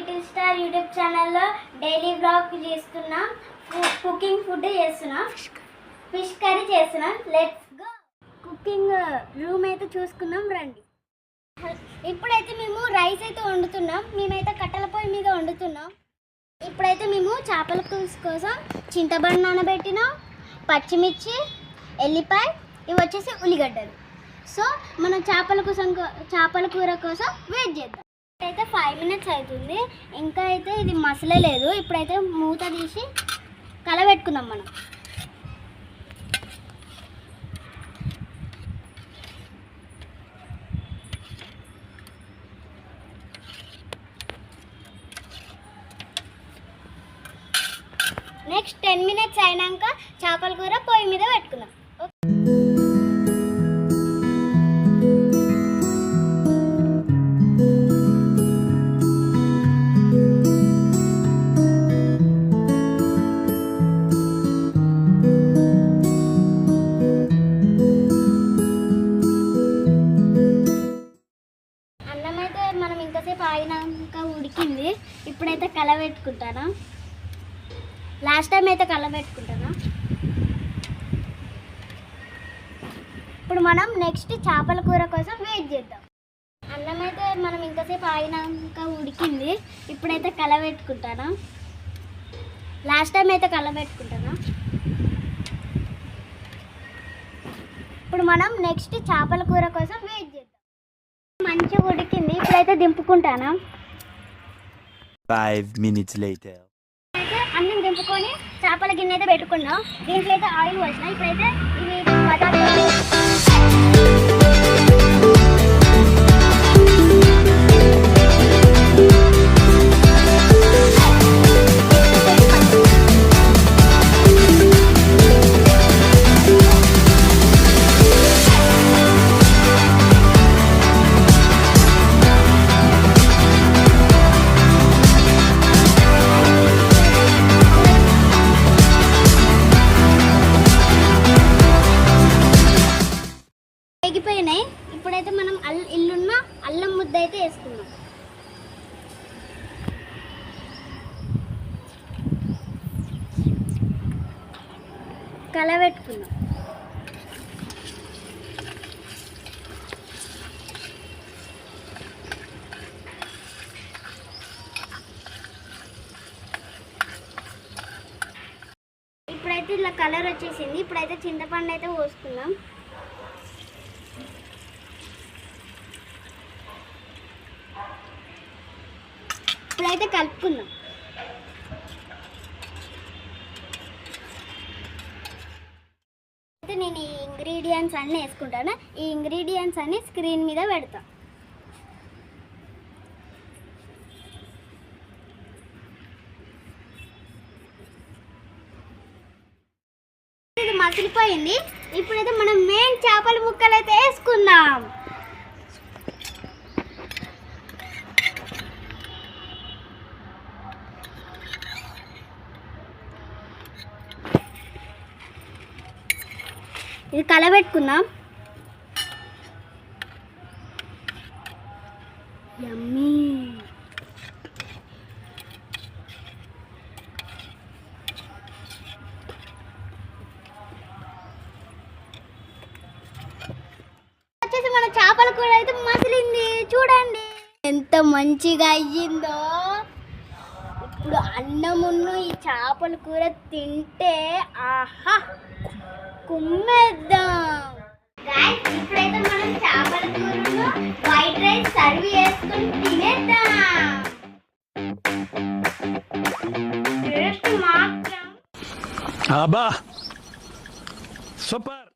Little star YouTube ఛానల్లో daily blog చేస్తున్నా. Cooking food చేస్తున్నా, ఫిష్ కర్రీ చేస్తున్నా. Let's go. కుకింగ్ రూమ్ అయితే చూసుకుందాం రండి. ఇప్పుడైతే మేము రైస్ అయితే వండుతున్నాం. మేమైతే కట్టెల పొయ్యి మీద వండుతున్నాం. ఇప్పుడైతే మేము చేపల పులుసు కోసం చింతపండు నానబెట్టినాం, పచ్చిమిర్చి, ఎల్లిపాయ, ఇవి వచ్చేసి ఉల్లిగడ్డలు. సో మనం చేపల కూర కోసం వెయిట్ చేద్దాం. అయితే 5 minutes అవుతుంది, ఇంకా అయితే ఇది మసలలేదు. ఇప్పుడైతే మూత తీసి కలబెట్టుకుందాం మనం. నెక్స్ట్ 10 minutes అయినాక చేపల కూర పొయ్యి మీద పెట్టుకుందాం. అన్నం అయితే మనం ఇంతసేపు ఆగినాక ఉడికింది. ఇప్పుడైతే కలబెట్టుకుంటాను. లాస్ట్ టైం అయితే కలబెట్టుకుంటాను. ఇప్పుడు మనం నెక్స్ట్ చేపల కూర కోసం వెయిట్ చేద్దాం. అన్నం అయితే మనం ఇంతసేపు ఆగినాక ఉడికింది. ఇప్పుడైతే కలబెట్టుకుంటాను. లాస్ట్ టైం అయితే కలబెట్టుకుంటాను. ఇప్పుడు మనం నెక్స్ట్ చేపల కూర కోసం వెయిట్ చేద్దాం. మంచిగా ఉడికింది. ఇప్పుడైతే దింపుకుంటాను. 5 minutes later. అన్నం దింపుకొని చేపల గిన్నె అయితే పెట్టుకున్నాం. దీంట్లో అయితే ఆయిల్ పోసిన. ఇప్పుడైతే ఇవి పదార్థాలు ఎగిపోయినాయి. ఇప్పుడైతే మనం ఇల్లున్న అల్లం ముద్ద అయితే వేసుకున్నాం. కలబెట్టుకున్నాం. ఇప్పుడైతే ఇలా కలర్ వచ్చేసింది. ఇప్పుడైతే చింతపండు అయితే పోసుకున్నాం. ఇప్పుడైతే కలుపుకుందాం. అయితే నేను ఈ ఇంగ్రీడియంట్స్ అన్నీ వేసుకుంటాను. ఈ ఇంగ్రీడియంట్స్ అన్నీ స్క్రీన్ మీద పెడతా. ఇది మసిలిపోయింది. ఇప్పుడైతే మనం మెయిన్ చేపల ముక్కలు అయితే వేసుకుందాం. ఇది కలబెట్టుకుందాం. యమ్మీ. వచ్చేసి మన చేపల కూర అయితే మసిలింది. చూడండి ఎంత మంచిగా అయ్యిందో. ఇప్పుడు అన్నమును ఈ చేపల కూర తింటే ఆహా కుమ్మేద్దాం. ఇప్పుడైతే మనం చేపల కూరను వైట్ రైస్ సర్వ్ చేసుకుని తినేద్దాం. టేస్ట్ మాత్రం అబ్బా సూపర్.